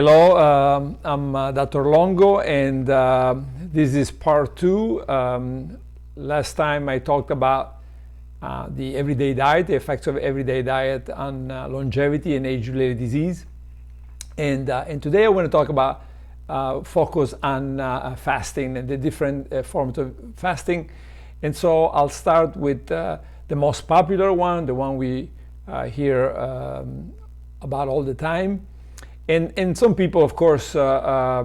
Hello, I'm Dr. Longo, and this is part 2. Last time I talked about the everyday diet, the effects of everyday diet on longevity and age-related disease. And today I want to talk about focus on fasting and the different forms of fasting. And so I'll start with the most popular one, the one we hear about all the time. And some people, of course,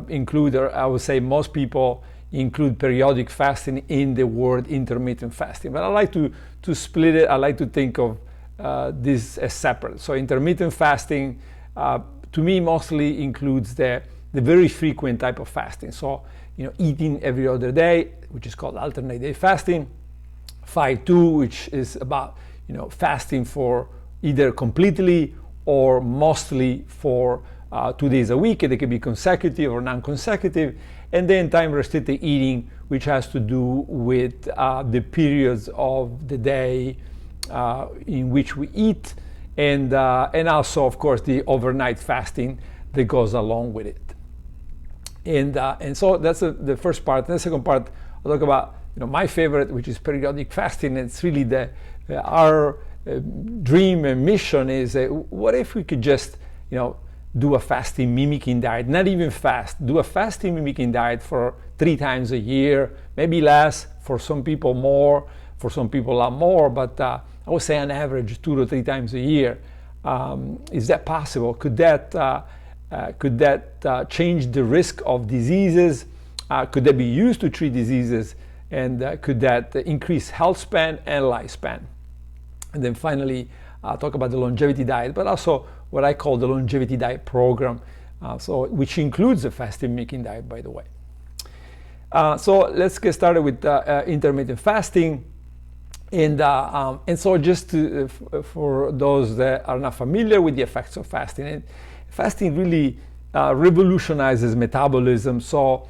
include, or I would say most people include periodic fasting in the word intermittent fasting. But I like to split it. I like to think of this as separate. So intermittent fasting, to me, mostly includes the very frequent type of fasting. So, eating every other day, which is called alternate day fasting. 5-2, which is about, fasting for either completely or mostly for 2 days a week. They can be consecutive or non-consecutive. And then time-restricted eating, which has to do with the periods of the day in which we eat, and also, of course, the overnight fasting that goes along with it. And so that's the first part. And the second part, I'll talk about my favorite, which is periodic fasting. And it's really our dream and mission is what if we could just do a fasting mimicking diet, not even fast, do a fasting mimicking diet for 3 times a year, maybe less, for some people more, for some people a lot more, but I would say on average 2 to 3 times a year. Is that possible? Could that change the risk of diseases? Could that be used to treat diseases? And could that increase health span and lifespan? And then finally, I'll talk about the longevity diet, but also what I call the longevity diet program, which includes the fasting-mimicking diet, by the way. So let's get started with intermittent fasting. And so just for those that are not familiar with the effects of fasting, and fasting really revolutionizes metabolism. So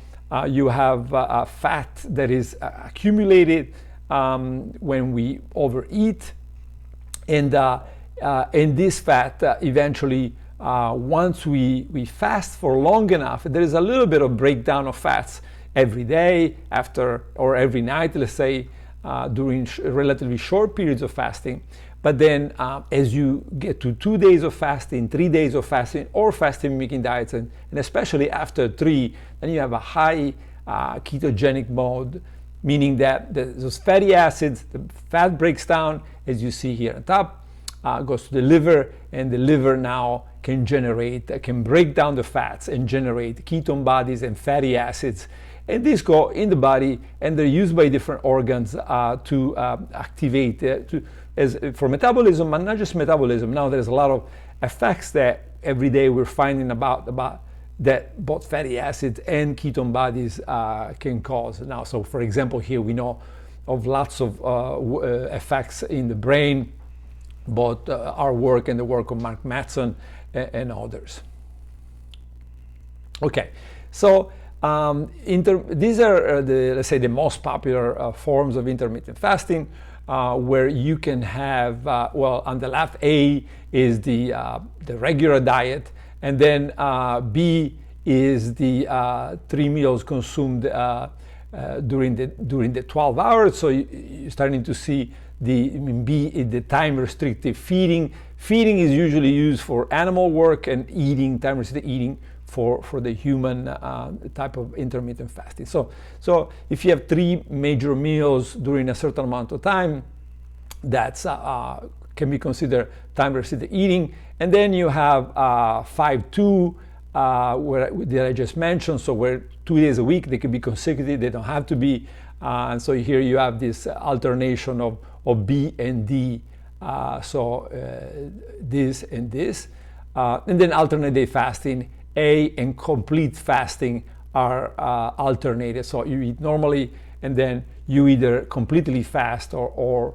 you have fat that is accumulated when we overeat, and this fat eventually, once we fast for long enough, there is a little bit of breakdown of fats every day or every night, let's say, during relatively short periods of fasting. But then as you get to 2 days of fasting, 3 days of fasting, or fasting mimicking diets, and especially after 3, then you have a high ketogenic mode, meaning that those fatty acids, the fat breaks down, as you see here on top, goes to the liver, and the liver now can break down the fats and generate ketone bodies and fatty acids. And these go in the body, and they're used by different organs to activate for metabolism, but not just metabolism. Now there's a lot of effects that every day we're finding about that both fatty acids and ketone bodies can cause. Now, so for example, here we know of lots of effects in the brain, both our work and the work of Mark Mattson and others. Okay, so these are let's say the most popular forms of intermittent fasting, where you can have on the left, A is the regular diet, and then B is the 3 meals consumed during the 12 hours. So you're starting to see the time restricted feeding. Feeding is usually used for animal work, and time restricted eating for the human type of intermittent fasting. So if you have 3 major meals during a certain amount of time, that's can be considered time restricted eating. And then you have 5-2 that I just mentioned, so where 2 days a week, they can be consecutive, they don't have to be. And so here you have this alternation of B and D, this and this. And then alternate day fasting, A and complete fasting are alternated. So you eat normally, and then you either completely fast or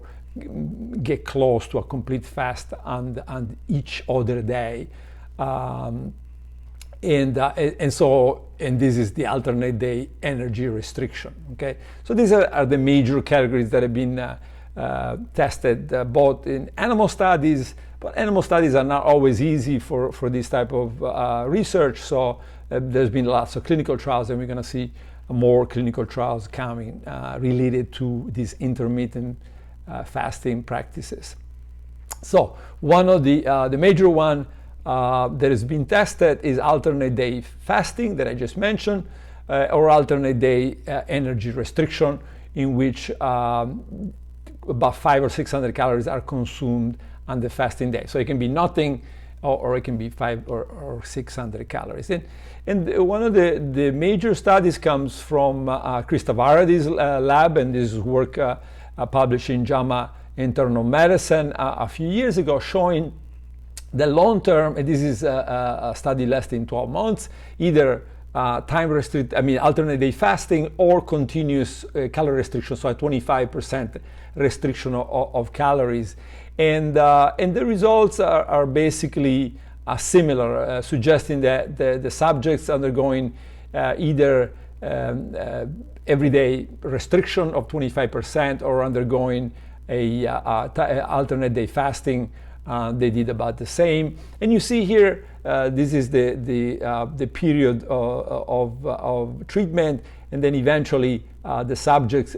get close to a complete fast on each other day. And this is the alternate day energy restriction. Okay, so these are the major categories that have been tested both in animal studies, But animal studies are not always easy for this type of research, so there's been lots of clinical trials, and we're going to see more clinical trials coming related to these intermittent fasting practices. So one of the major one that has been tested is alternate day fasting that I just mentioned, or alternate day energy restriction, in which about 500 or 600 calories are consumed on the fasting day. So it can be nothing, or it can be 500 or 600 calories. And one of the major studies comes from Chris Tavaradi's lab, and this is work published in JAMA Internal Medicine a few years ago, showing the long-term, and this is a study lasting 12 months, either alternate day fasting or continuous calorie restriction, so a 25% restriction of calories. And the results are basically similar, suggesting that the subjects undergoing either everyday restriction of 25% or undergoing alternate day fasting, they did about the same. And you see here, this is the period of treatment, and then eventually the subjects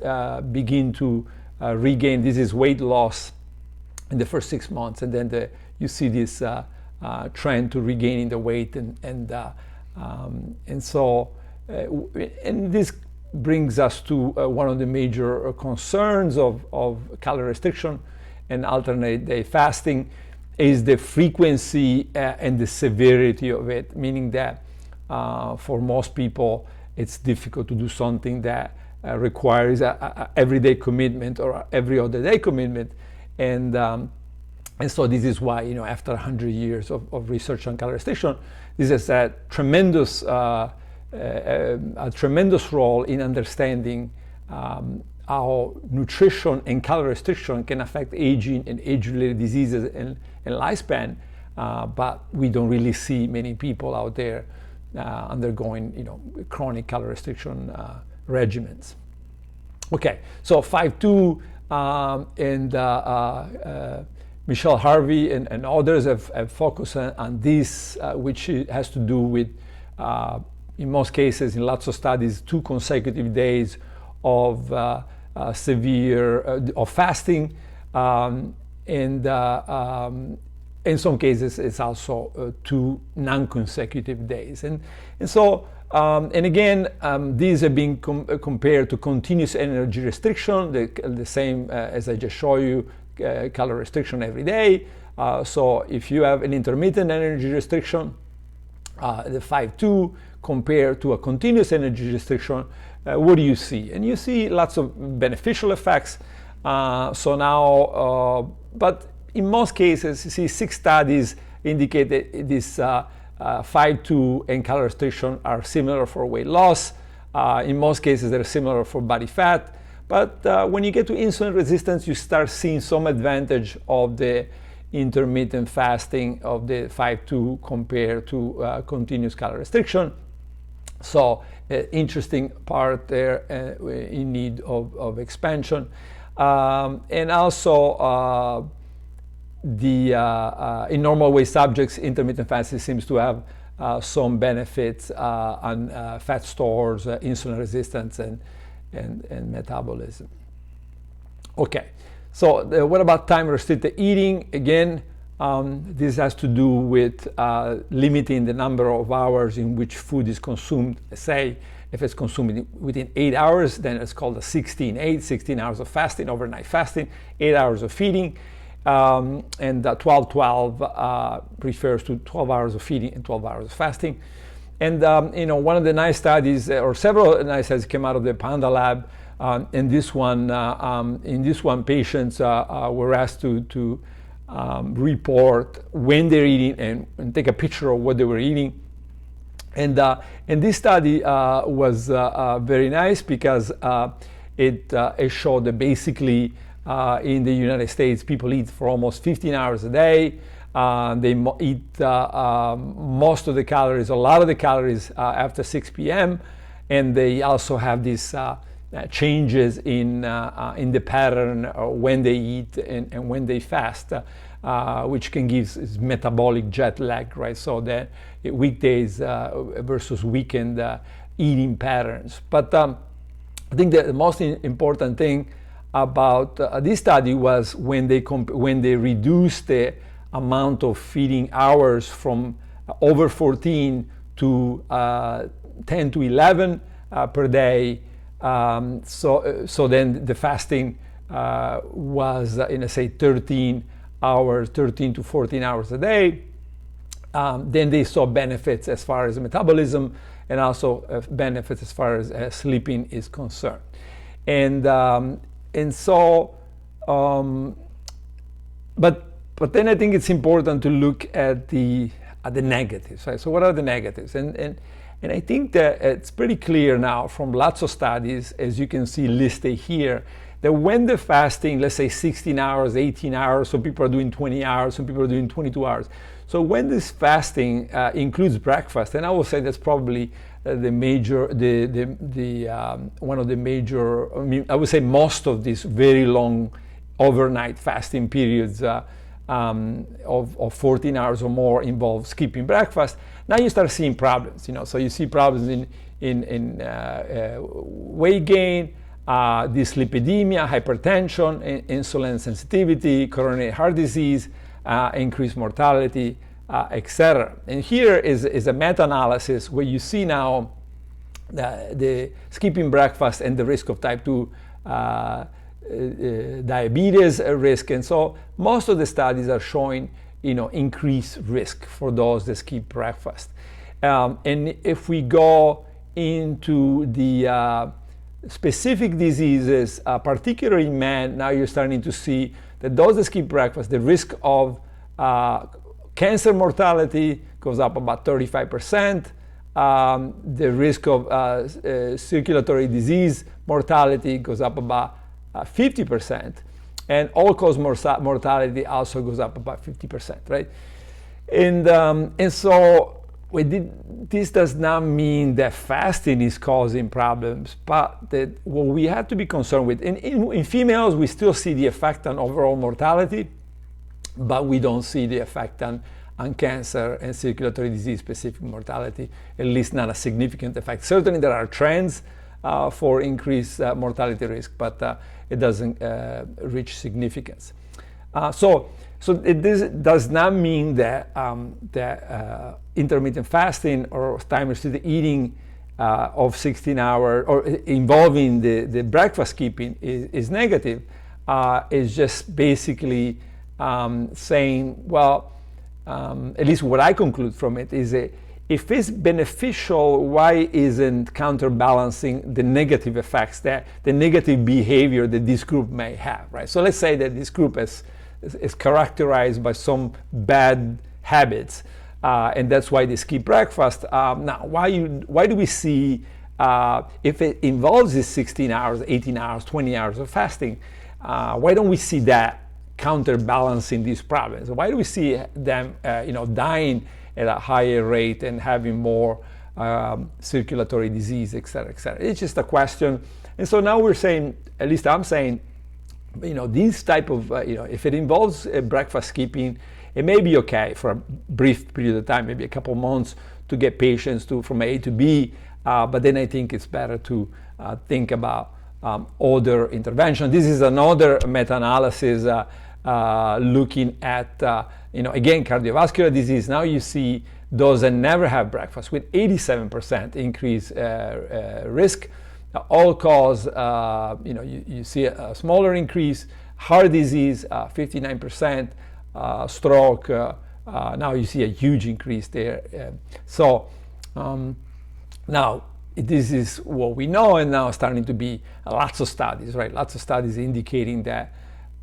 begin to regain. This is weight loss in the first 6 months, and then you see this trend to regaining the weight, and this brings us to one of the major concerns of calorie restriction and alternate day fasting is the frequency and the severity of it, meaning that for most people it's difficult to do something that requires a everyday commitment or every other day commitment, and so this is why, after 100 years of research on calorie restriction, this has a tremendous role in understanding how nutrition and calorie restriction can affect aging and age-related diseases and lifespan, but we don't really see many people out there undergoing chronic calorie restriction regimens. Okay, so 5.2 and Michelle Harvey and others have focused on this, which has to do with, in most cases, in lots of studies, 2 consecutive days of of fasting, and in some cases it's also 2 non-consecutive days, and so again, these are being compared to continuous energy restriction, the same as I just showed you, calorie restriction every day. So if you have an intermittent energy restriction, the 5.2 compared to a continuous energy restriction, what do you see? And you see lots of beneficial effects. So now, but in most cases, you see 6 studies indicate that this 5.2 and calorie restriction are similar for weight loss. In most cases, they're similar for body fat. But when you get to insulin resistance, you start seeing some advantage of the intermittent fasting of the 5.2 compared to continuous calorie restriction. So interesting part there in need of expansion. And also in normal weight subjects, intermittent fasting seems to have some benefits on fat stores, insulin resistance, and metabolism. Okay, so what about time restricted eating? Again, this has to do with limiting the number of hours in which food is consumed. Say, if it's consumed within 8 hours, then it's called a 16-8, 16 hours of fasting, overnight fasting, 8 hours of feeding, and 12-12 refers to 12 hours of feeding and 12 hours of fasting. And one of the nice studies, or several nice studies, came out of the Panda lab. In this one, patients were asked to report when they're eating and take a picture of what they were eating. And this study was very nice because it showed that basically in the United States, people eat for almost 15 hours a day. They eat most of the calories, a lot of the calories after 6 p.m. And they also have these changes in the pattern when they eat and when they fast. which can give metabolic jet lag, right? So that weekdays versus weekend eating patterns. But I think the most important thing about this study was when they reduced the amount of feeding hours from over 14 to 10 to 11 per day. So then the fasting was say 13 to 14 hours a day. Then they saw benefits as far as metabolism and also benefits as far as sleeping is concerned. And so, but then I think it's important to look at the negatives, right? So what are the negatives? And I think that it's pretty clear now from lots of studies, as you can see listed here, that when the fasting, let's say 16 hours, 18 hours, some people are doing 20 hours, some people are doing 22 hours. So when this fasting includes breakfast, and I will say that's probably one of the major, I would say most of these very long overnight fasting periods of 14 hours or more involve skipping breakfast. Now you start seeing problems, so you see problems in weight gain, dyslipidemia, hypertension, insulin sensitivity, coronary heart disease, increased mortality, etc. And here is a meta-analysis where you see now the skipping breakfast and the risk of type 2 diabetes risk. And so most of the studies are showing increased risk for those that skip breakfast. And if we go into the specific diseases, particularly in men, now you're starting to see that those that skip breakfast, the risk of cancer mortality goes up about 35%. The risk of circulatory disease mortality goes up about 50%. And all-cause mortality also goes up about 50%, right? And so this does not mean that fasting is causing problems, but that what we have to be concerned with, in females, we still see the effect on overall mortality, but we don't see the effect on cancer and circulatory disease-specific mortality, at least not a significant effect. Certainly there are trends for increased mortality risk, but it doesn't reach significance. So this does not mean that intermittent fasting or time-restricted eating of 16 hours or involving the breakfast skipping is negative. It's just basically saying, well, at least what I conclude from it is that if it's beneficial, why isn't counterbalancing the negative effects, the negative behavior that this group may have, right? So let's say that this group is characterized by some bad habits, and that's why they skip breakfast. Now, why do we see, if it involves this 16 hours, 18 hours, 20 hours of fasting, why don't we see that counterbalancing these problems? Why do we see them, dying at a higher rate and having more circulatory disease, et cetera, et cetera? It's just a question. And so now we're saying, at least I'm saying, this type of, if it involves breakfast skipping, it may be okay for a brief period of time, maybe a couple months, to get patients from A to B, but then I think it's better to think about other intervention. This is another meta-analysis looking at, again, cardiovascular disease. Now you see those that never have breakfast with 87% increased risk. All cause, you see a smaller increase. Heart disease, 59%. Stroke, now you see a huge increase there. So now this is what we know, and now starting to be lots of studies, right? Lots of studies indicating that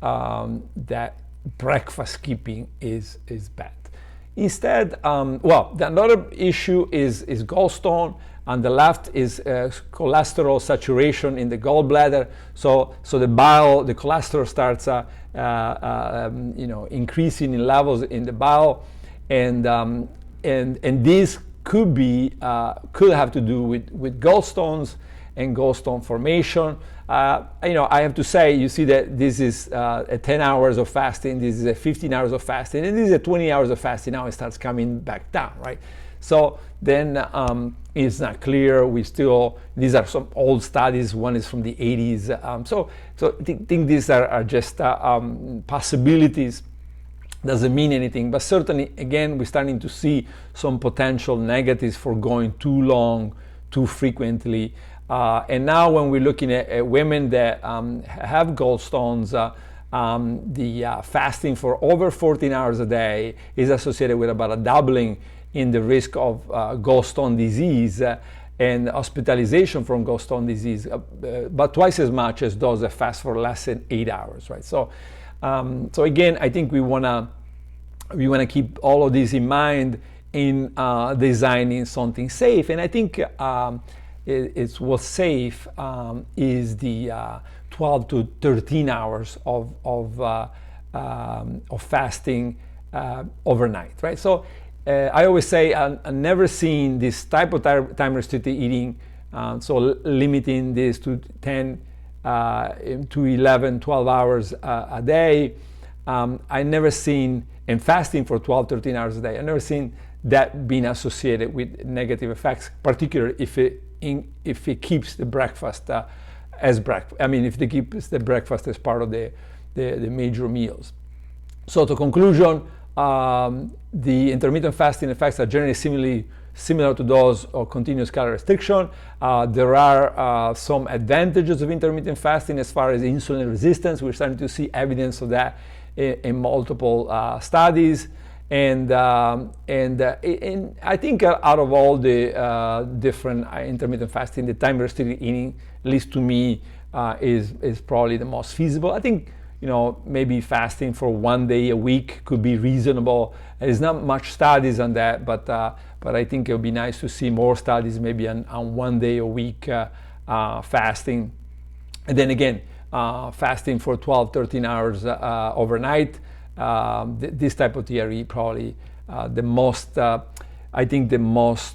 that breakfast skipping is bad. Instead, another issue is gallstone. On the left is cholesterol saturation in the gallbladder. So the bile, the cholesterol starts increasing in levels in the bile, and this could have to do with gallstones, and gallstone formation. I have to say, you see that this is 10 hours of fasting, this is 15 hours of fasting, and this is 20 hours of fasting. Now it starts coming back down, right? So then it's not clear. These are some old studies. One is from the 80s. So I think these are just possibilities. Doesn't mean anything, but certainly, again, we're starting to see some potential negatives for going too long, too frequently. And now when we're looking at women that have gallstones, the fasting for over 14 hours a day is associated with about a doubling in the risk of gallstone disease and hospitalization from gallstone disease, but twice as much as those that fast for less than 8 hours, right? So again, I think we wanna keep all of this in mind in designing something safe. And I think it's what's safe is the 12 to 13 hours of fasting overnight, right? So I always say I've never seen this type of time-restricted eating, so limiting this to 10 to 11, 12 hours a day. I never seen, and fasting for 12, 13 hours a day, I never seen that being associated with negative effects, particularly if it keeps the breakfast if it keeps the breakfast as part of the major meals. So to conclusion, the intermittent fasting effects are generally similar to those of continuous calorie restriction. There are some advantages of intermittent fasting as far as insulin resistance. We're starting to see evidence of that in multiple studies. And I think out of all the different intermittent fasting, the time restricted eating, at least to me, is probably the most feasible. I think maybe fasting for 1 day a week could be reasonable. There's not much studies on that, but I think it would be nice to see more studies maybe on 1 day a week fasting. And then again, fasting for 12, 13 hours overnight. This type of TRE probably the most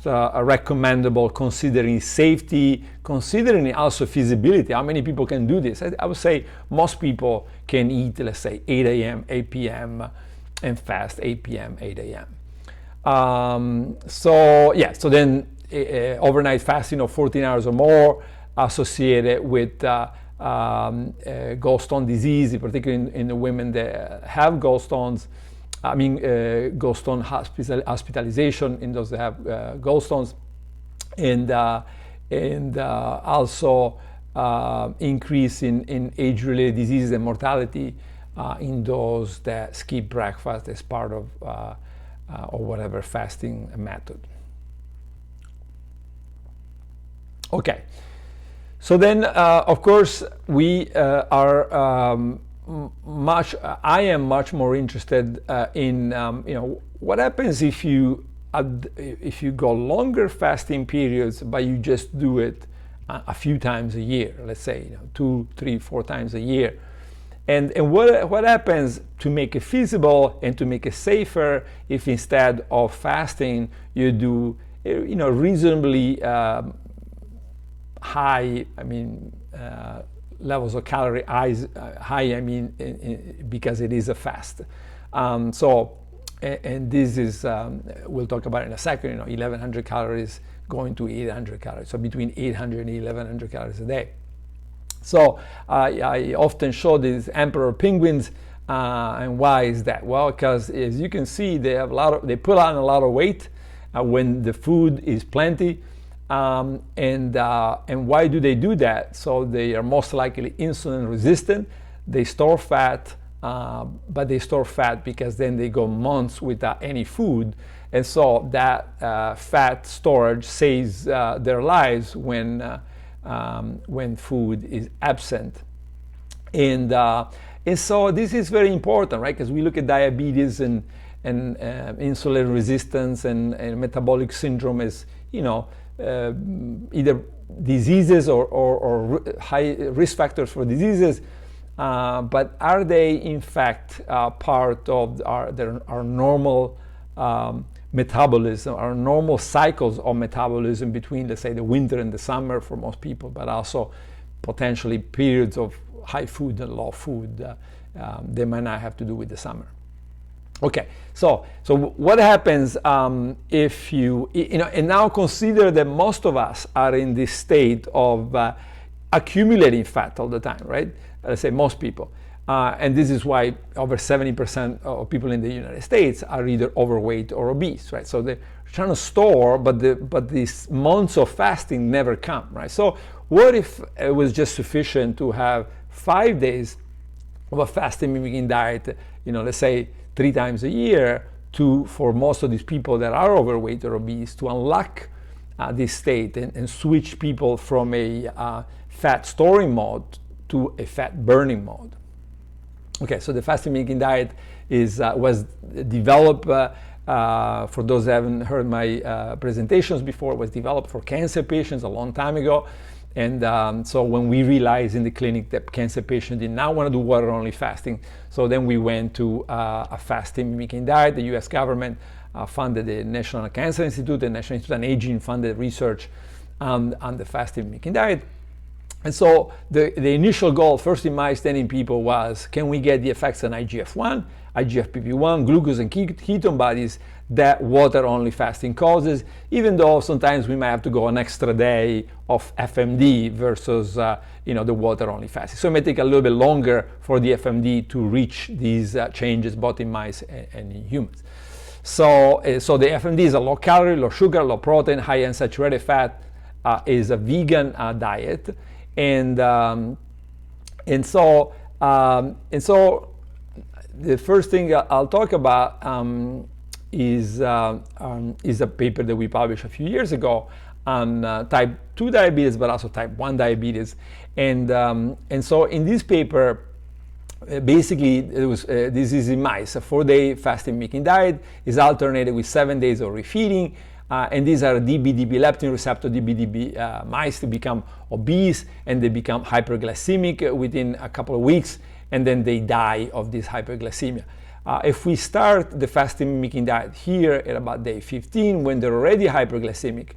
recommendable, considering safety, considering also feasibility. How many people can do this? I would say most people can eat, let's say, 8 a.m., 8 p.m. and fast 8 p.m., 8 a.m. So then overnight fasting of 14 hours or more associated with gallstone disease, particularly in the women that have gallstones. Gallstone hospitalization in those that have gallstones, and also increase in age-related diseases and mortality in those that skip breakfast as part of or whatever fasting method. Okay, so then of course we I am much more interested in what happens if you go longer fasting periods, but you just do it a few times a year, let's say 2, 3, 4 times a year, and what happens to make it feasible and to make it safer if instead of fasting you do reasonably high, levels of calorie high, because it is a fast. And this is, we'll talk about it in a second, 1100 calories going to 800 calories. So between 800 and 1100 calories a day. So I often show these emperor penguins, and why is that? Well, because as you can see, they put on a lot of weight when the food is plenty. And why do they do that? So they are most likely insulin resistant. They store fat, but they store fat because then they go months without any food, and so that fat storage saves their lives when food is absent. And so this is very important, right? Because we look at diabetes and insulin resistance and metabolic syndrome as either diseases or high risk factors for diseases, but are they in fact part of our normal metabolism, our normal cycles of metabolism between, let's say, the winter and the summer for most people, but also potentially periods of high food and low food. They might not have to do with the summer. Okay, so what happens if you know, and now consider that most of us are in this state of accumulating fat all the time, right? Let's say most people. And this is why over 70% of people in the United States are either overweight or obese, right? So they're trying to store, but these months of fasting never come, right? So what if it was just sufficient to have 5 days of a fasting-mimicking diet, you know, let's say 3 times a year, for most of these people that are overweight or obese, to unlock this state and switch people from a fat storing mode to a fat burning mode. Okay, so the fasting-mimicking diet was developed, for those who haven't heard my presentations before, was developed for cancer patients a long time ago. And so when we realized in the clinic that cancer patients did not want to do water-only fasting, so then we went to a fasting-mimicking diet. The U.S. government funded the National Cancer Institute, the National Institute on Aging funded research on the fasting-mimicking diet. And so the initial goal, first in my studying people, was can we get the effects on IGF-1, IGF-PP1, glucose and ketone bodies that water-only fasting causes, even though sometimes we might have to go an extra day of FMD versus the water-only fasting. So it may take a little bit longer for the FMD to reach these changes both in mice and in humans. So the FMD is a low calorie, low sugar, low protein, high unsaturated fat, is a vegan diet. And so the first thing I'll talk about is a paper that we published a few years ago on type 2 diabetes, but also type 1 diabetes. And so in this paper, basically it was this is in mice. A 4-day fasting-mimicking diet is alternated with 7 days of refeeding. And these are DB leptin receptor DB mice to become obese, and they become hyperglycemic within a couple of weeks, and then they die of this hyperglycemia. If we start the fasting-mimicking diet here at about day 15, when they're already hyperglycemic,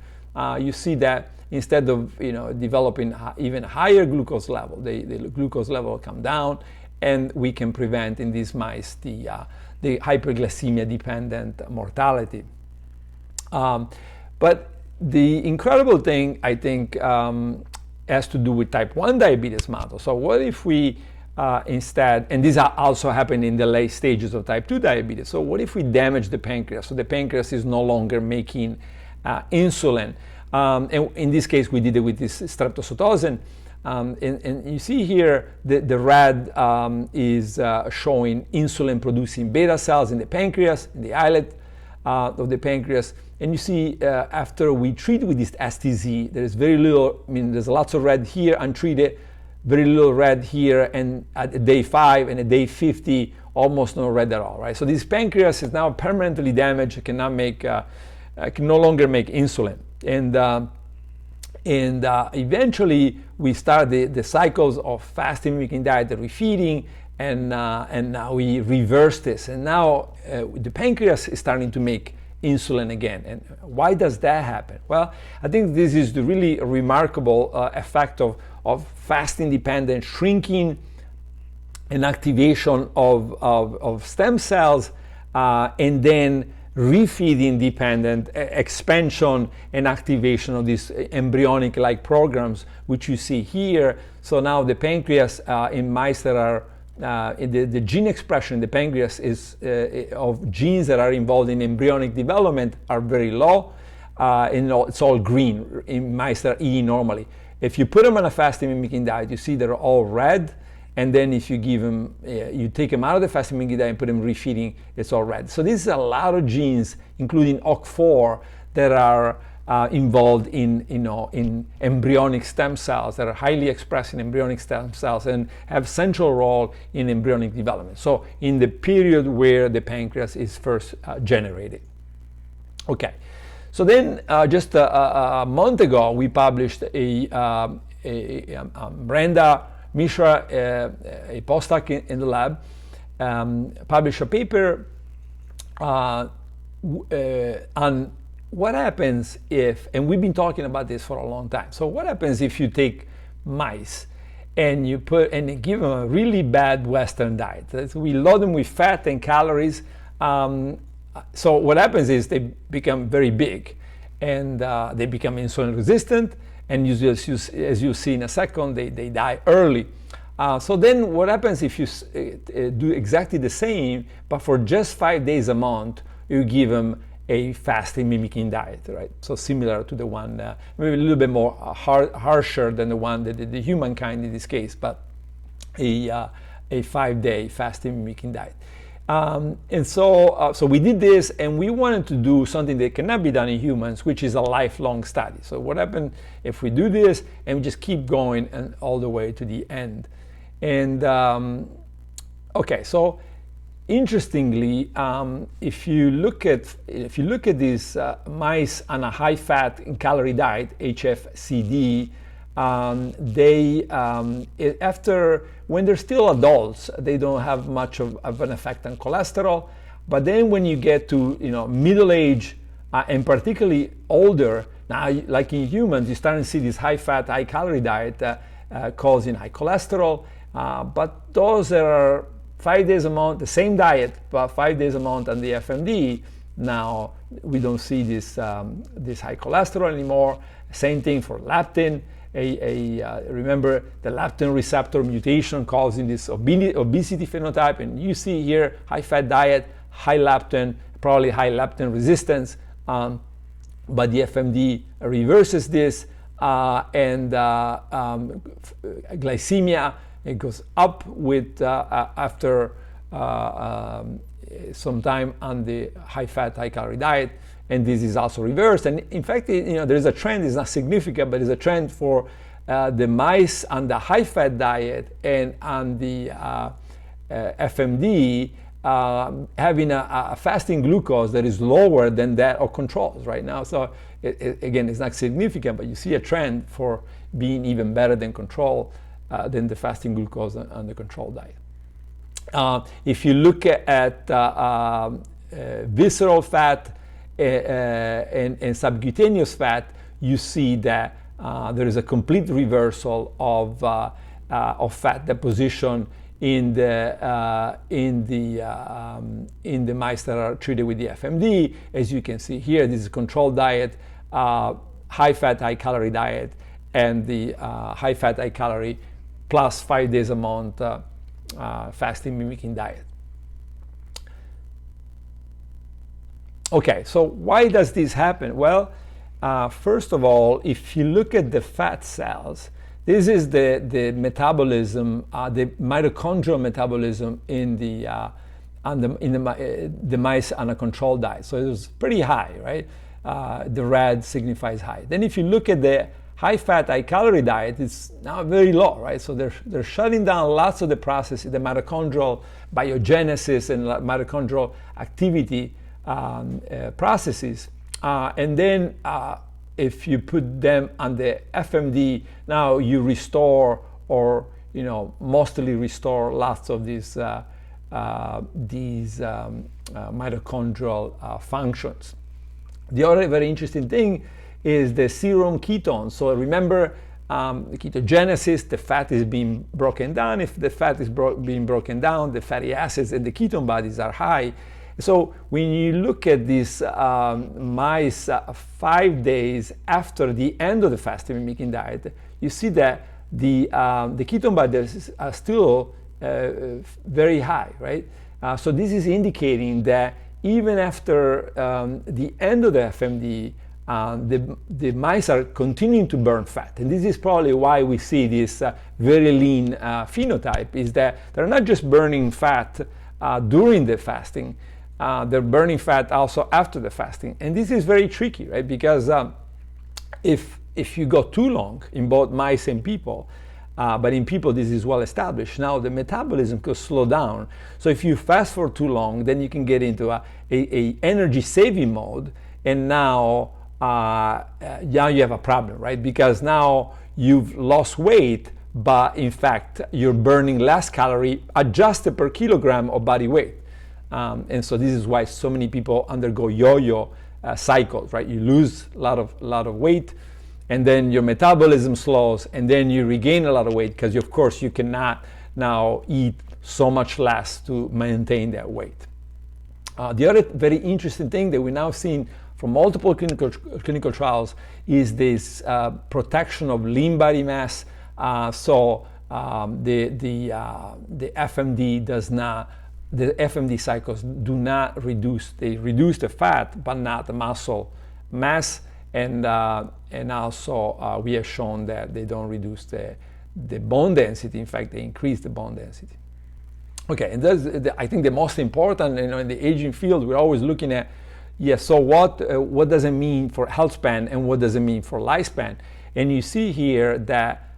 you see that instead of developing even higher glucose level, the glucose level will come down, and we can prevent in these mice the hyperglycemia-dependent mortality. But the incredible thing, I think, has to do with type 1 diabetes model. So what if we instead, and these are also happening in the late stages of type 2 diabetes, so what if we damage the pancreas? So the pancreas is no longer making insulin. And in this case, we did it with this streptozotocin. And you see here the red is showing insulin-producing beta cells in the pancreas, in the islet of the pancreas. And you see after we treat with this STZ, there is very little, there's lots of red here untreated, very little red here, and at day 5 and at day 50, almost no red at all, right? So this pancreas is now permanently damaged, can no longer make insulin. And eventually we start the cycles of fasting-mimicking diet, the refeeding, and now we reverse this. And now the pancreas is starting to make insulin again. And why does that happen? Well, I think this is the really remarkable effect of fasting-dependent shrinking and activation of stem cells, and then refeeding dependent expansion and activation of these embryonic-like programs, which you see here. So now the pancreas in mice that are the gene expression in the pancreas is of genes that are involved in embryonic development are very low. It's all green in mice that are eating normally. If you put them on a fasting-mimicking diet, you see they're all red. And then if you give them, you take them out of the fasting-mimicking diet and put them refeeding, it's all red. So this is a lot of genes, including OCT4, that are involved in embryonic stem cells, that are highly expressed in embryonic stem cells and have central role in embryonic development. So in the period where the pancreas is first generated. Okay, so then just a month ago, we published Brenda Mishra, a postdoc in the lab, published a paper And what happens if, and we've been talking about this for a long time, so what happens if you take mice and you give them a really bad Western diet? So we load them with fat and calories. So what happens is they become very big, and they become insulin resistant, and as you see in a second, they die early. So then what happens if you do exactly the same, but for just 5 days a month, you give them a fasting mimicking diet, right? So similar to the one, maybe a little bit more harsher than the one that the humankind in this case, but a 5-day fasting mimicking diet. And so we did this, and we wanted to do something that cannot be done in humans, which is a lifelong study. So what happens if we do this and we just keep going and all the way to the end? And okay, so interestingly, if you look at these mice on a high-fat and calorie diet, HFCD, when they're still adults, they don't have much of an effect on cholesterol. But then when you get to middle age and particularly older, now like in humans, you start to see this high-fat, high-calorie diet causing high cholesterol. But those that are 5 days a month, the same diet, but 5 days a month on the FMD, now we don't see this high cholesterol anymore. Same thing for leptin. Remember the leptin receptor mutation causing this obesity phenotype, and you see here high-fat diet, high leptin, probably high leptin resistance, but the FMD reverses this, and glycemia, it goes up with after some time on the high-fat, high-calorie diet, and this is also reversed. And in fact, there is a trend. It's not significant, but it's a trend for the mice on the high-fat diet and on the FMD having a fasting glucose that is lower than that of controls right now. So again, it's not significant, but you see a trend for being even better than control, than the fasting glucose on the control diet. If you look at visceral fat and subcutaneous fat, you see that there is a complete reversal of fat deposition in the mice that are treated with the FMD. As you can see here, this is a control diet, high fat, high calorie diet, and the high fat, high calorie plus 5 days a month fasting mimicking diet. Okay, so why does this happen? Well, first of all, if you look at the fat cells, this is the metabolism, the mitochondrial metabolism in the mice on a control diet. So it was pretty high, right? The red signifies high. Then if you look at the high-fat, high-calorie diet, it's now very low, right? So they're shutting down lots of the processes, the mitochondrial biogenesis and mitochondrial activity processes. And then if you put them on the FMD, now you restore, or mostly restore, lots of these mitochondrial functions. The other very interesting thing is the serum ketones. So remember, ketogenesis, the fat is being broken down. If the fat is being broken down, the fatty acids and the ketone bodies are high. So when you look at these mice 5 days after the end of the fasting mimicking diet, you see that the ketone bodies are still very high, right? So this is indicating that even after the end of the FMD, the mice are continuing to burn fat. And this is probably why we see this very lean phenotype, is that they're not just burning fat during the fasting, they're burning fat also after the fasting. And this is very tricky, right? Because if you go too long in both mice and people, but in people this is well established, now the metabolism could slow down. So if you fast for too long, then you can get into a energy saving mode, and now you have a problem, right? Because now you've lost weight, but in fact you're burning less calorie adjusted per kilogram of body weight. And so this is why so many people undergo yo-yo cycles, right? You lose a lot of weight, and then your metabolism slows, and then you regain a lot of weight because, of course, you cannot now eat so much less to maintain that weight. The other very interesting thing that we're now seeing from multiple clinical trials is this protection of lean body mass. The FMD does not. The FMD cycles do not reduce. They reduce the fat, but not the muscle mass. And also we have shown that they don't reduce the bone density. In fact, they increase the bone density. Okay, and that's I think the most important. In the aging field, we're always looking at, so what does it mean for health span and what does it mean for lifespan? And you see here that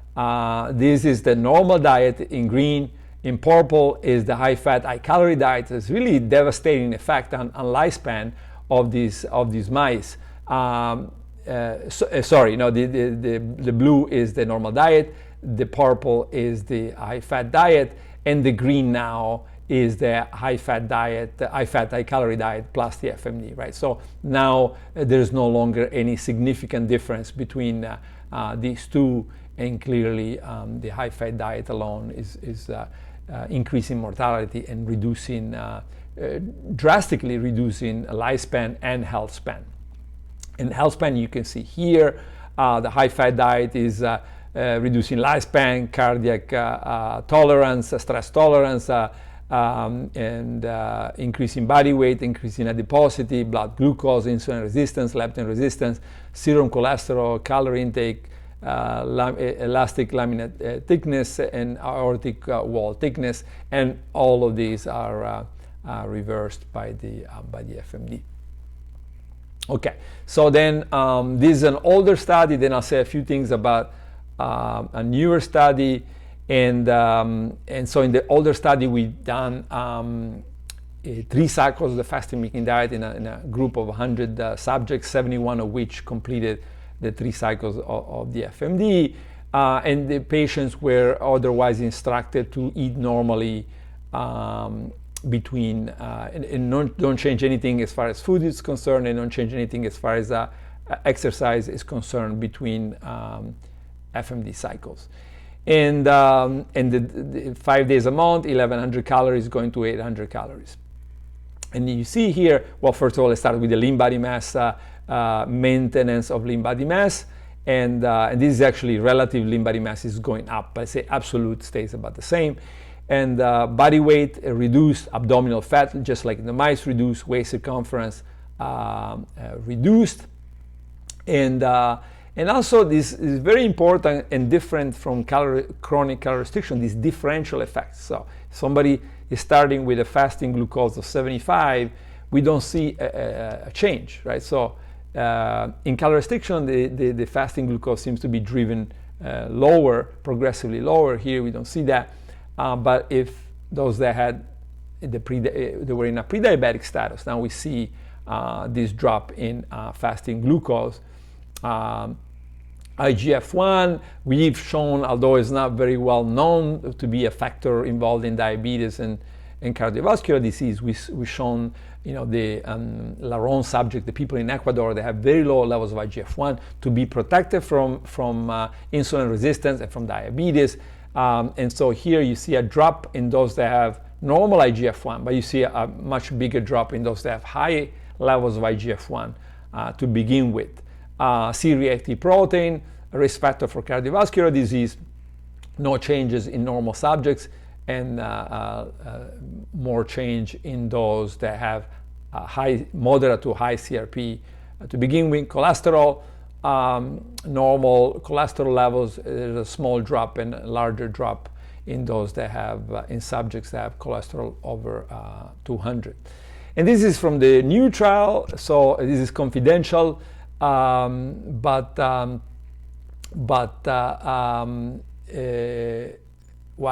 this is the normal diet in green. In purple is the high-fat, high-calorie diet. It's really devastating effect on lifespan of these mice. The blue is the normal diet, the purple is the high-fat diet, and the green now is the high-fat diet, the high-fat, high-calorie diet plus the FMD, right? So now there's no longer any significant difference between these two, and clearly the high-fat diet alone is increasing mortality and reducing, drastically reducing lifespan and health span. In health span, you can see here, the high-fat diet is reducing lifespan, cardiac tolerance, stress tolerance, and increasing body weight, increasing adiposity, blood glucose, insulin resistance, leptin resistance, serum cholesterol, calorie intake, elastic lamina thickness, and aortic wall thickness, and all of these are reversed by the FMD. Okay, so then this is an older study. Then I'll say a few things about a newer study, and so in the older study we've done 3 cycles of the fasting-mimicking diet in a group of 100 subjects, 71 of which completed the 3 cycles of the FMD, and the patients were otherwise instructed to eat normally between and don't change anything as far as food is concerned, and don't change anything as far as exercise is concerned between FMD cycles. And the 5 days a month, 1,100 calories going to 800 calories. And you see here, well, first of all, let's start with the lean body mass, maintenance of lean body mass, and this is actually relative lean body mass is going up, but I say absolute stays about the same. And body weight reduced, abdominal fat, just like in the mice, reduced, waist circumference reduced, and also this is very important and different from chronic calorie restriction, these differential effects. So if somebody is starting with a fasting glucose of 75, we don't see a change, right? So in calorie restriction, the fasting glucose seems to be driven lower, progressively lower. Here we don't see that. But if those that had they were in a pre-diabetic status, now we see this drop in fasting glucose. IGF-1, we've shown, although it's not very well known to be a factor involved in diabetes and cardiovascular disease, we've shown, the Laron subject, the people in Ecuador, they have very low levels of IGF-1 to be protected from insulin resistance and from diabetes. And so here you see a drop in those that have normal IGF-1, but you see a much bigger drop in those that have high levels of IGF-1 to begin with. C-reactive protein, a risk factor for cardiovascular disease, no changes in normal subjects, and more change in those that have moderate to high CRP. To begin with, cholesterol, normal cholesterol levels, there's a small drop and a larger drop in those that have, in subjects that have cholesterol over 200. And this is from the new trial, so this is confidential, well,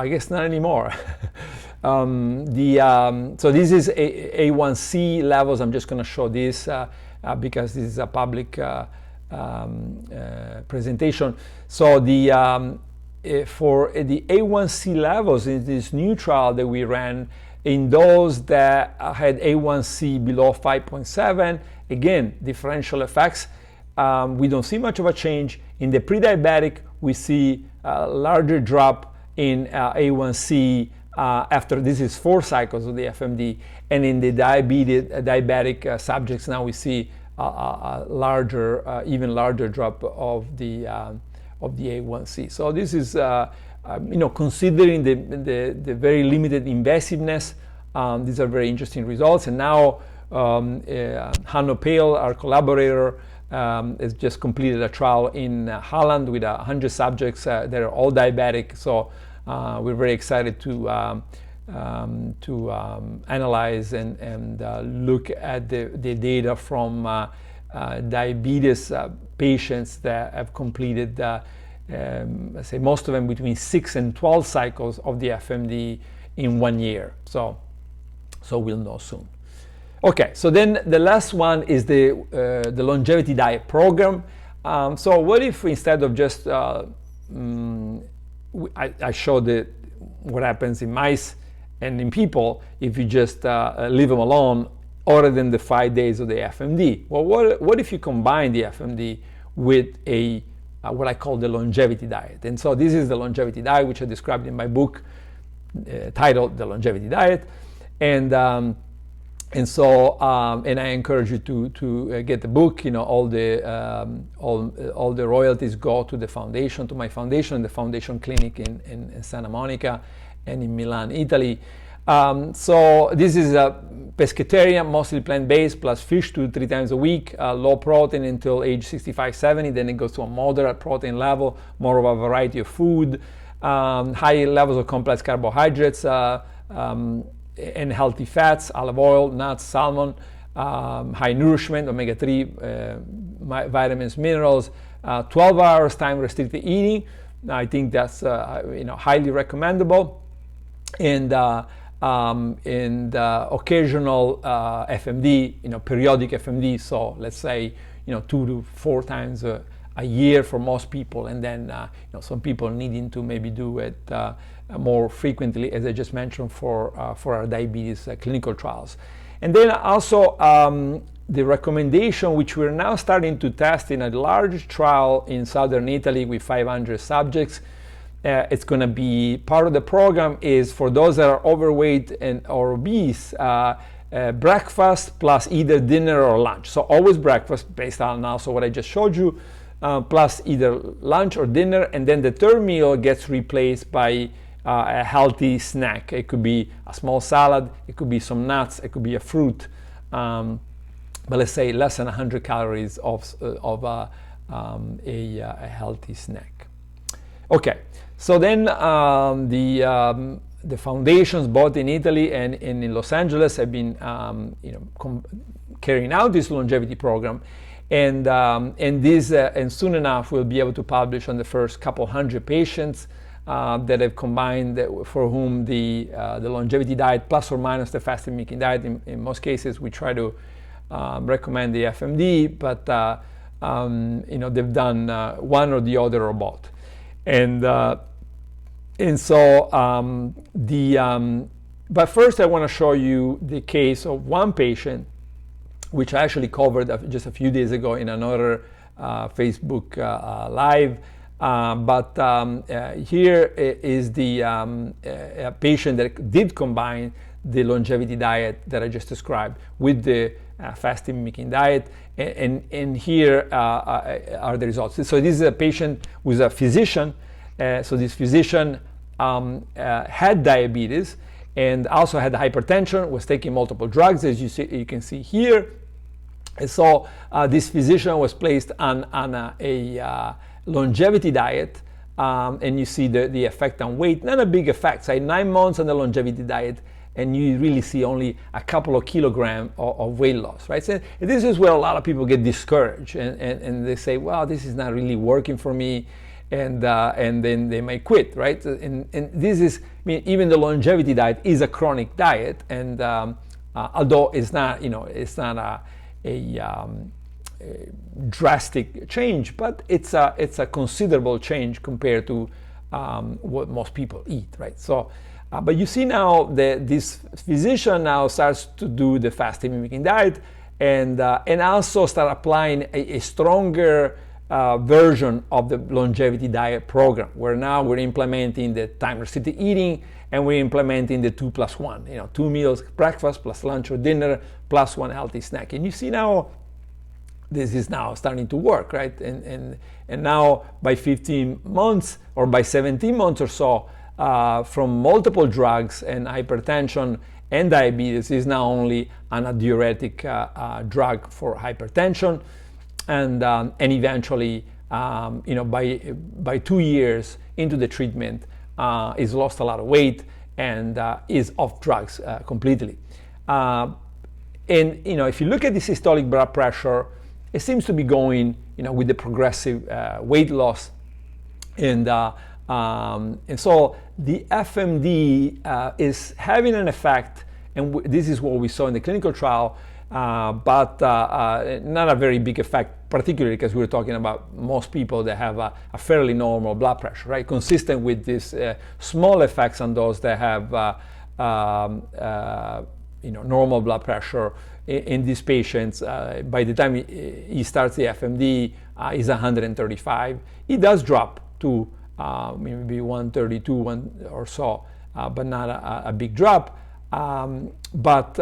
I guess not anymore. So this is A1C levels. I'm just going to show this because this is a public presentation. So for the A1C levels in this new trial that we ran, In those that had A1C below 5.7, again, differential effects. We don't see much of a change. In the pre-diabetic, we see a larger drop in A1C after this is 4 cycles of the FMD, and in the diabetic subjects now we see a larger, even larger drop of the A1C. So this is, considering the very limited invasiveness, these are very interesting results. And now Hanno Pale, our collaborator, has just completed a trial in Holland with 100 subjects that are all diabetic. So we're very excited to analyze and look at the data from diabetes patients that have completed, let's say, most of them between 6 and 12 cycles of the FMD in 1 year. So we'll know soon. Okay, so then the last one is the longevity diet program. So what if instead of just I showed what happens in mice and in people if you just leave them alone other than the 5 days of the FMD? Well, what if you combine the FMD with a what I call the longevity diet? And so this is the longevity diet, which I described in my book titled The Longevity Diet. And I encourage you to get the book. All the royalties go to the foundation, to my foundation, the Foundation Clinic in Santa Monica and in Milan, Italy. So this is a pescatarian, mostly plant-based, plus fish 2-3 times a week, low protein until age 65-70. Then it goes to a moderate protein level, more of a variety of food, high levels of complex carbohydrates, and healthy fats, olive oil, nuts, salmon, high nourishment, omega-3, vitamins, minerals, 12 hours time restricted eating. I think that's highly recommendable, and occasional FMD, periodic FMD. So let's say 2 to 4 times a year for most people, and then some people needing to maybe do it more frequently, as I just mentioned, for our diabetes clinical trials. And then also the recommendation, which we're now starting to test in a large trial in southern Italy with 500 subjects. It's going to be part of the program is for those that are overweight or obese, breakfast plus either dinner or lunch. So always breakfast, based on also what I just showed you, plus either lunch or dinner, and then the third meal gets replaced by a healthy snack. It could be a small salad, it could be some nuts, it could be a fruit, but let's say less than 100 calories of a healthy snack. Okay, so then the foundations both in Italy and in Los Angeles have been carrying out this longevity program, and soon enough we'll be able to publish on the first couple hundred patients that have combined, for whom the longevity diet plus or minus the fasting-mimicking diet. In most cases we try to recommend the FMD, but they've done one or the other or both. But first I want to show you the case of one patient, which I actually covered just a few days ago in another Facebook Live. But here is the a patient that did combine the longevity diet that I just described with the fasting-mimicking diet, and here are the results. So this is a patient who is a physician. So this physician had diabetes and also had hypertension, was taking multiple drugs, as you can see here. And so this physician was placed on a longevity diet, and you see the effect on weight. Not a big effect. So 9 months on the longevity diet, and you really see only a couple of kilograms of weight loss, right? So this is where a lot of people get discouraged, and they say, well, this is not really working for me, and then they might quit, right? And this is, even the longevity diet is a chronic diet, and although it's not, it's not a drastic change, but it's a considerable change compared to what most people eat, right? So But you see now that this physician now starts to do the fasting mimicking diet and also start applying a stronger version of the longevity diet program, where now we're implementing the time restricted eating and we're implementing the 2+1, 2 meals, breakfast plus lunch or dinner plus one healthy snack. And you see now this is now starting to work, right? And now by 15 months or by 17 months or so, from multiple drugs and hypertension and diabetes is now only a diuretic drug for hypertension, and eventually, by 2 years into the treatment, is lost a lot of weight and is off drugs completely. And if you look at the systolic blood pressure, it seems to be going, with the progressive weight loss, and so the FMD is having an effect, and this is what we saw in the clinical trial, but not a very big effect, particularly because we were talking about most people that have a fairly normal blood pressure, right? Consistent with these small effects on those that have normal blood pressure. In these patients, by the time he starts the FMD, is 135. It does drop to maybe 132 or so, but not a big drop. But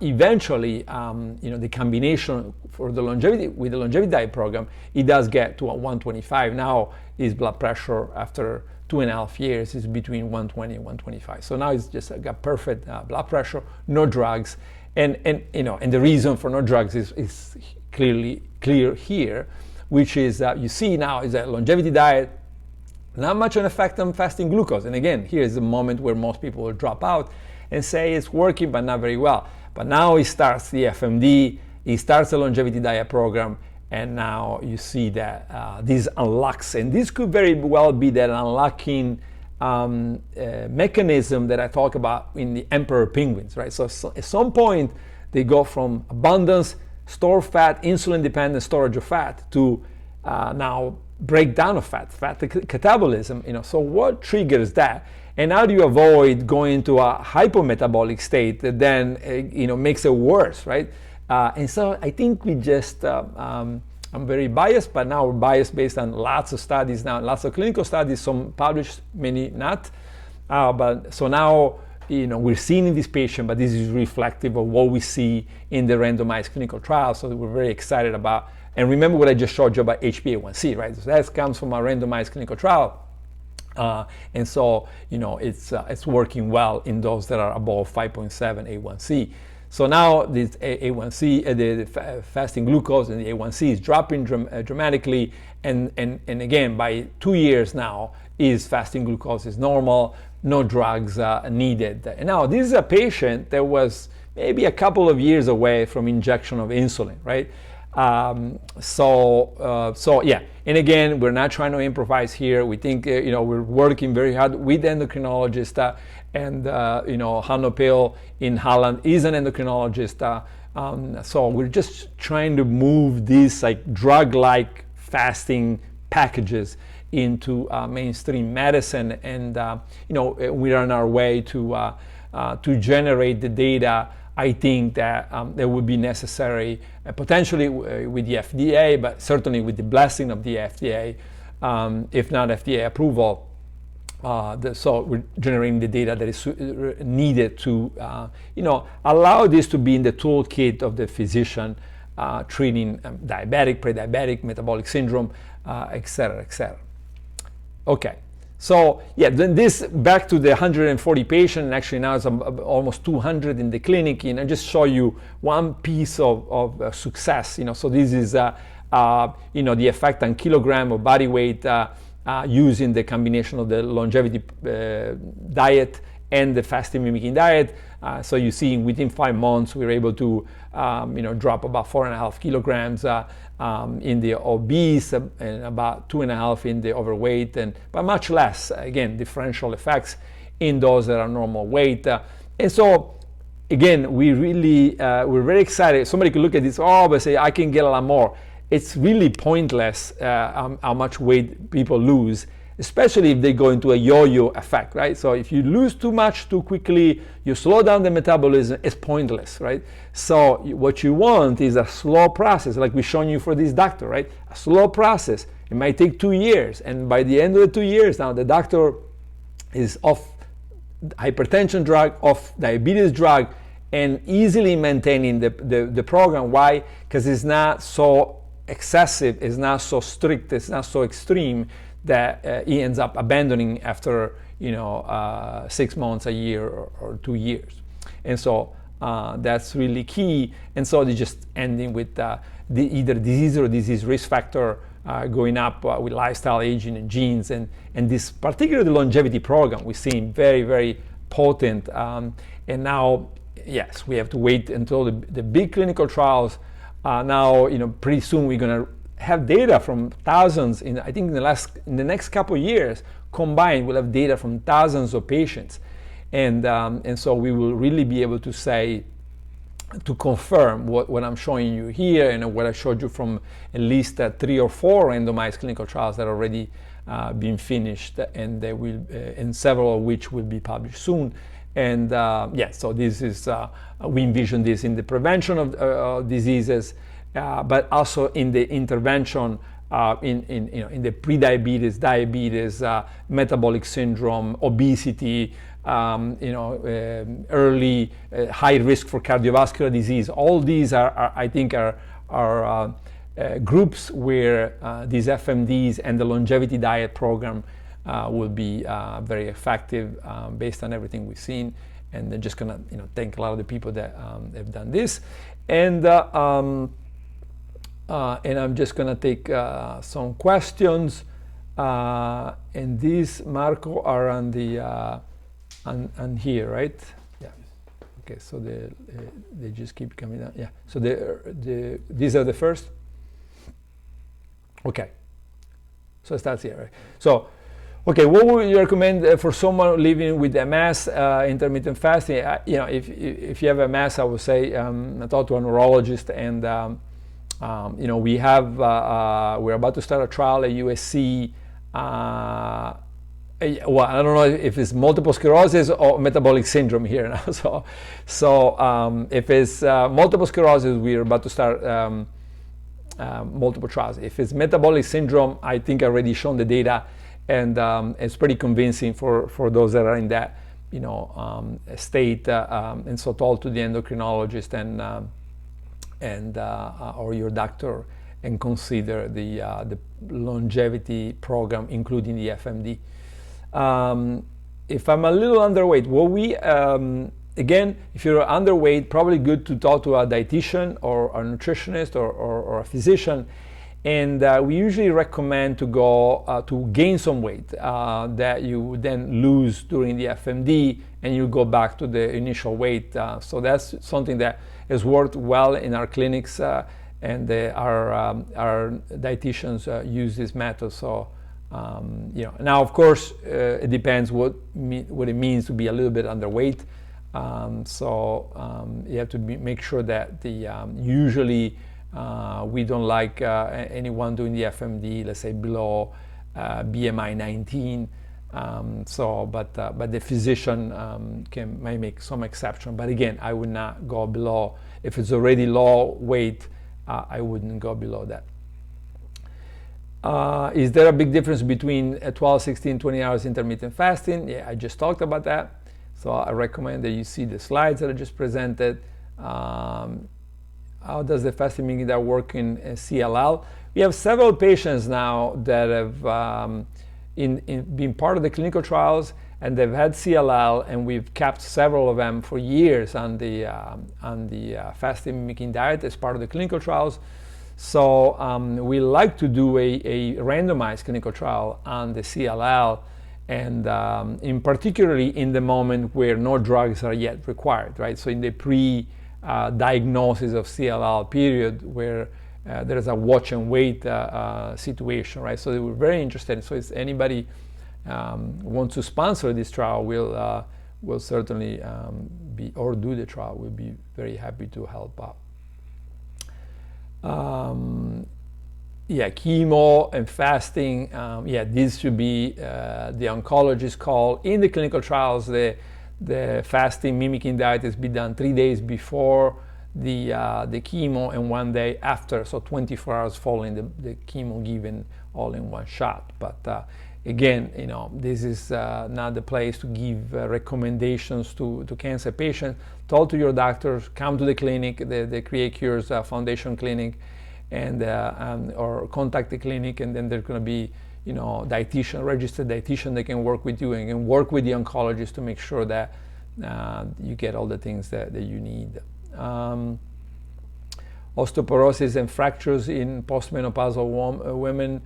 eventually, the combination for the longevity with the longevity diet program, it does get to a 125. Now his blood pressure after 2.5 years is between 120 and 125. So now it's just got perfect blood pressure, no drugs. And the reason for no drugs is clear here, which is you see now is that longevity diet, not much an effect on fasting glucose. And again, here's the moment where most people will drop out and say it's working, but not very well. But now he starts the FMD, he starts the longevity diet program, and now you see that this unlocks, and this could very well be that unlocking mechanism that I talk about in the emperor penguins, right? So at some point they go from abundance, store fat, insulin dependent storage of fat, to now breakdown of fat catabolism. So what triggers that, and how do you avoid going into a hypometabolic state that then makes it worse, right? And so I think we just I'm very biased, but now we're biased based on lots of studies now, lots of clinical studies, some published, many not. But so now, we're seeing in this patient, but this is reflective of what we see in the randomized clinical trial. So we're very excited about, and remember what I just showed you about HbA1c, right? So that comes from a randomized clinical trial. And so, it's working well in those that are above 5.7 A1C. So now this A1C, the fasting glucose and the A1C is dropping dramatically, and again by 2 years now, is fasting glucose is normal, no drugs needed. And now this is a patient that was maybe a couple of years away from injection of insulin, right? So yeah, and again, we're not trying to improvise here. We think we're working very hard with endocrinologists, and Hanno Pil in Holland is an endocrinologist. So we're just trying to move these like drug-like fasting packages into mainstream medicine, and we are on our way to generate the data. I think that that would be necessary, potentially with the FDA, but certainly with the blessing of the FDA, if not FDA approval. So we're generating the data that is needed to, allow this to be in the toolkit of the physician treating diabetic, pre-diabetic, metabolic syndrome, et cetera, et cetera. Okay. So yeah, then this back to the 140 patient, and actually now it's almost 200 in the clinic. I just show you one piece of success. So this is the effect on kilogram of body weight using the combination of the longevity diet and the fasting mimicking diet. So you see within 5 months we were able to drop about 4.5 kilograms in the obese, and about 2.5 in the overweight, but much less, again, differential effects in those that are normal weight. And so again, we're very excited. Somebody could look at this, but say I can get a lot more. It's really pointless how much weight people lose. especially if they go into a yo-yo effect, right? So if you lose too much too quickly, you slow down the metabolism, it's pointless, right? So what you want is a slow process, like we've shown you for this doctor, right? A slow process. It might take 2 years, and by the end of the 2 years, now the doctor is off hypertension drug, off diabetes drug, and easily maintaining the program. Why? Because it's not so excessive, it's not so strict, it's not so extreme that he ends up abandoning after 6 months, a year, or 2 years. And so that's really key. And so they're just ending with either disease or disease risk factor going up with lifestyle, aging, and genes. And this particularly longevity program we're seeing very, very potent. And now, yes, we have to wait until the big clinical trials. Now, pretty soon we're going to have data from thousands. I think in the next couple of years, combined, we'll have data from thousands of patients, and so we will really be able to say, to confirm what I'm showing you here and what I showed you from at least 3 or 4 randomized clinical trials that are already been finished, and they will, and several of which will be published soon. And so this is we envision this in the prevention of diseases, but also in the intervention in the prediabetes, diabetes, metabolic syndrome, obesity, early high risk for cardiovascular disease. All these are I think are groups where these FMDs and the longevity diet program will be very effective based on everything we've seen. And they're just gonna thank a lot of the people that have done this, and I'm just gonna take some questions, and these, Marco, are on the on here, right? Yeah. Okay, so they just keep coming down. Yeah. So these are the first. Okay. So it starts here, right? So. Okay, what would you recommend for someone living with MS, intermittent fasting? If you have MS, I would say talk to a neurologist. And we have we're about to start a trial at USC. Well, I don't know if it's multiple sclerosis or metabolic syndrome here now. So if it's multiple sclerosis, we're about to start multiple trials. If it's metabolic syndrome, I think I've already shown the data. And it's pretty convincing for those that are in that state, and so talk to the endocrinologist and or your doctor, and consider the longevity program, including the FMD. If I'm a little underweight, again, if you're underweight, probably good to talk to a dietitian or a nutritionist or a physician. And we usually recommend to go to gain some weight that you would then lose during the FMD, and you go back to the initial weight. So that's something that has worked well in our clinics, and our dietitians use this method. So now of course it depends what it means to be a little bit underweight. You have to make sure that usually. We don't like anyone doing the FMD, let's say below BMI 19. But the physician may make some exception. But again, I would not go below. If it's already low weight, I wouldn't go below that. Is there a big difference between 12, 16, 20 hours intermittent fasting? Yeah, I just talked about that. So I recommend that you see the slides that I just presented. How does the fasting-mimicking diet work in CLL? We have several patients now that have been part of the clinical trials, and they've had CLL, and we've kept several of them for years on the fasting-mimicking diet as part of the clinical trials. So we like to do a randomized clinical trial on the CLL, and in particularly in the moment where no drugs are yet required, right? So in the diagnosis of CLL period, where there is a watch and wait situation, right? So they were very interested. So if anybody wants to sponsor this trial, we'll certainly or do the trial. We'll be very happy to help out. Yeah, chemo and fasting, yeah, these should be the oncologist call. In the clinical trials, the fasting mimicking diet is be done 3 days before the chemo and 1 day after, so 24 hours following the chemo given all in one shot. But again, this is not the place to give recommendations to cancer patients. Talk to your doctors, come to the clinic, the Create Cures Foundation clinic, and or contact the clinic, and then there's going to be registered dietitian that can work with you and can work with the oncologist to make sure that you get all the things that you need. Osteoporosis and fractures in postmenopausal women.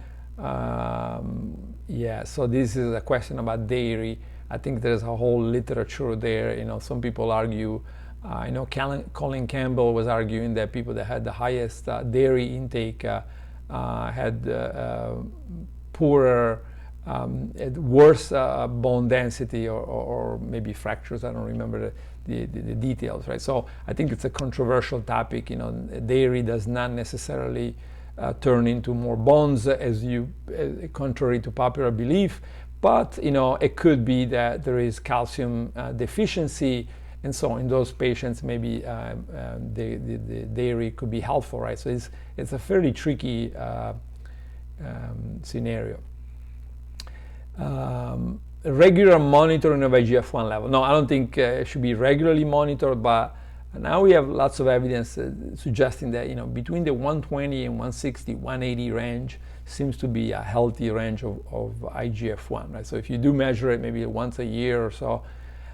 Yeah, so this is a question about dairy. I think there's a whole literature there. Some people argue. I know Colin Campbell was arguing that people that had the highest dairy intake had poorer, worse bone density or maybe fractures. I don't remember the details, right? So I think it's a controversial topic. Dairy does not necessarily turn into more bones, contrary to popular belief, but it could be that there is calcium deficiency. And so in those patients, maybe the dairy could be helpful, right? So it's a fairly tricky scenario. Regular monitoring of IGF-1 level. No, I don't think it should be regularly monitored, but now we have lots of evidence suggesting that between the 120 and 160, 180 range seems to be a healthy range of IGF-1, right? So if you do measure it maybe once a year or so,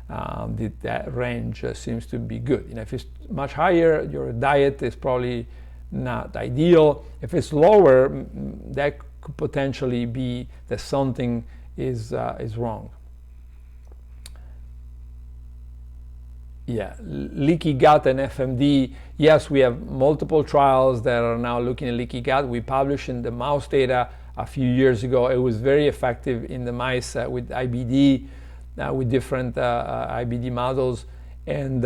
that range seems to be good. If it's much higher, your diet is probably not ideal. If it's lower, that could potentially be that something is wrong. Yeah, leaky gut and FMD. Yes, we have multiple trials that are now looking at leaky gut. We published in the mouse data a few years ago. It was very effective in the mice with IBD. With different IBD models, and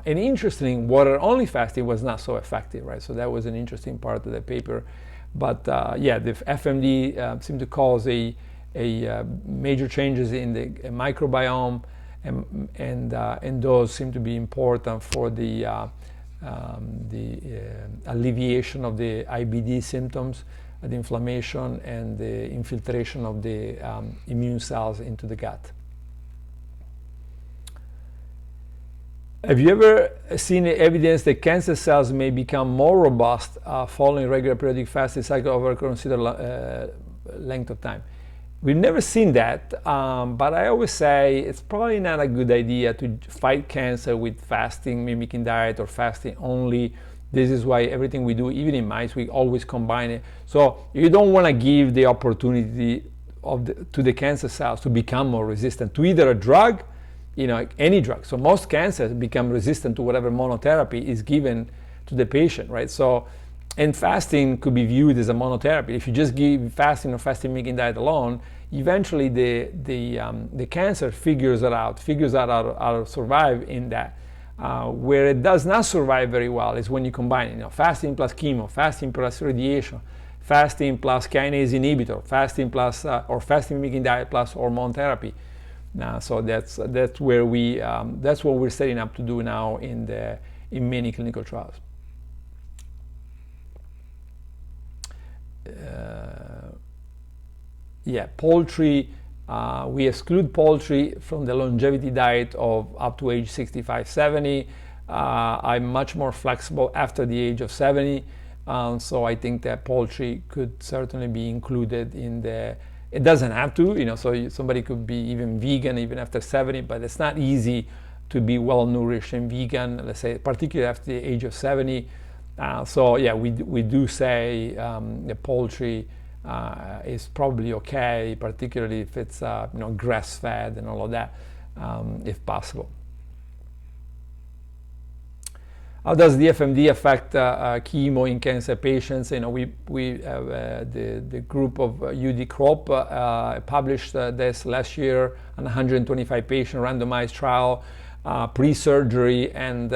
and interesting, water-only fasting was not so effective, right? So that was an interesting part of the paper, but yeah, the FMD seemed to cause a major changes in the microbiome, and those seem to be important for the alleviation of the IBD symptoms, the inflammation and the infiltration of the immune cells into the gut. Have you ever seen evidence that cancer cells may become more robust following regular periodic fasting cycle over a considered length of time? We've never seen that, but I always say it's probably not a good idea to fight cancer with fasting mimicking diet or fasting only. This is why everything we do, even in mice, we always combine it. So you don't want to give the opportunity to the cancer cells to become more resistant to either a drug, any drug. So most cancers become resistant to whatever monotherapy is given to the patient, right? So, and fasting could be viewed as a monotherapy. If you just give fasting or fasting mimicking diet alone, eventually the cancer figures out how to survive in that. Where it does not survive very well is when you combine it. Fasting plus chemo, fasting plus radiation, fasting plus kinase inhibitor, fasting plus or fasting mimicking diet plus hormone therapy. So that's where that's what we're setting up to do now in many clinical trials. Yeah, poultry. We exclude poultry from the longevity diet of up to age 65, 70. I'm much more flexible after the age of 70. So I think that poultry could certainly be included in it doesn't have to, so somebody could be even vegan even after 70, but it's not easy to be well nourished and vegan, let's say, particularly after the age of 70. So yeah, we do say the poultry is probably okay, particularly if it's grass-fed and all of that, if possible. How does the FMD affect chemo in cancer patients? We have the group of UD Krop published this last year on 125 patient randomized trial pre-surgery, and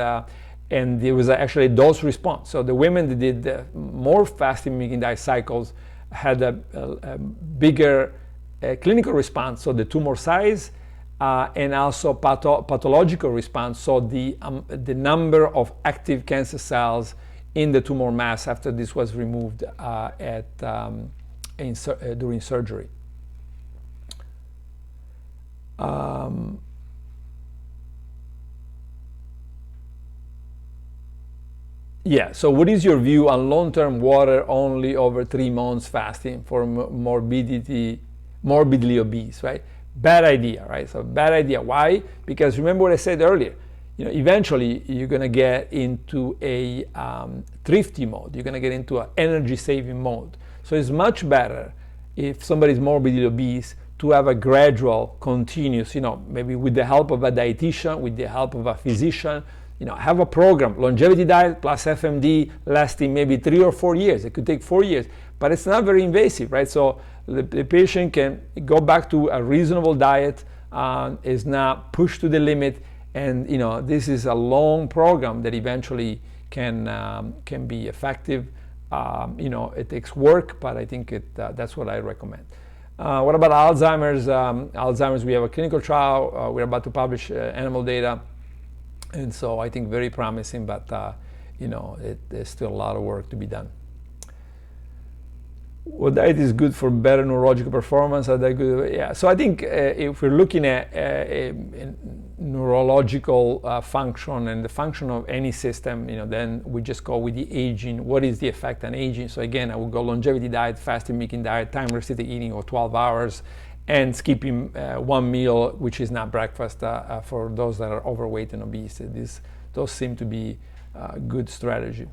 and there was actually a dose response. So the women that did more fasting-mimicking diet cycles had a bigger clinical response, so the tumor size, and also pathological response, so the number of active cancer cells in the tumor mass after this was removed during surgery. Yeah, so what is your view on long-term water only over 3 months fasting for morbidly obese, right? Bad idea, right? So bad idea. Why? Because remember what I said earlier, eventually you're gonna get into a thrifty mode. You're gonna get into an energy saving mode. So it's much better if somebody's morbidly obese to have a gradual, continuous, maybe with the help of a dietitian, with the help of a physician, have a program, longevity diet plus FMD lasting maybe 3 or 4 years. It could take 4 years, but it's not very invasive, right? So the patient can go back to a reasonable diet, is not pushed to the limit, and this is a long program that eventually can be effective. It takes work, but I think that's what I recommend. What about Alzheimer's? Alzheimer's, we have a clinical trial. We're about to publish animal data. And so I think very promising, but there's still a lot of work to be done. What diet is good for better neurological performance? Are they good? Yeah. So I think if we're looking at neurological function and the function of any system, then we just go with the aging. What is the effect on aging? So again, I would go longevity diet, fasting-mimicking diet, time restricted eating of 12 hours. And skipping one meal, which is not breakfast, for those that are overweight and obese. Those seem to be a good strategy.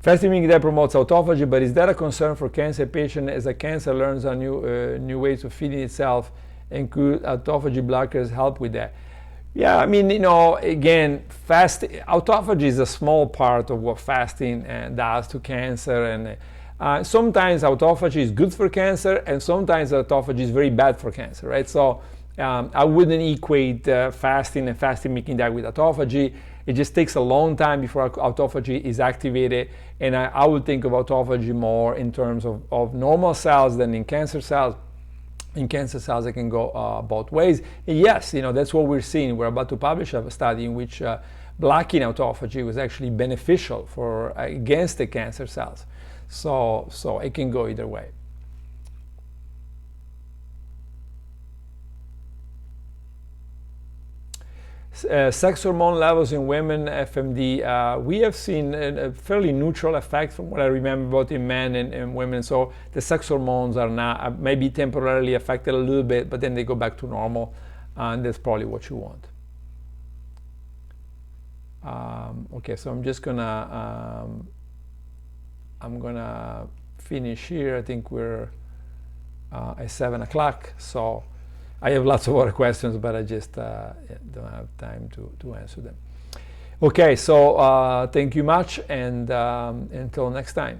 Fasting-mimicking diet promotes autophagy, but is that a concern for cancer patient as a cancer learns a new ways of feeding itself, and could autophagy blockers help with that? Yeah, I mean, again, autophagy is a small part of what fasting does to cancer, and sometimes autophagy is good for cancer, and sometimes autophagy is very bad for cancer, right? So I wouldn't equate fasting and fasting-mimicking diet with autophagy. It just takes a long time before autophagy is activated, and I would think of autophagy more in terms of normal cells than in cancer cells. In cancer cells, it can go both ways. And yes, that's what we're seeing. We're about to publish a study in which blocking autophagy was actually beneficial against the cancer cells. So it can go either way. Sex hormone levels in women, FMD, we have seen a fairly neutral effect from what I remember both in men and women. So the sex hormones are not, maybe temporarily affected a little bit, but then they go back to normal, and that's probably what you want. Okay, so I'm just gonna finish here. I think we're at 7 o'clock, so I have lots of other questions, but I just don't have time to answer them. Okay, so thank you much, and until next time.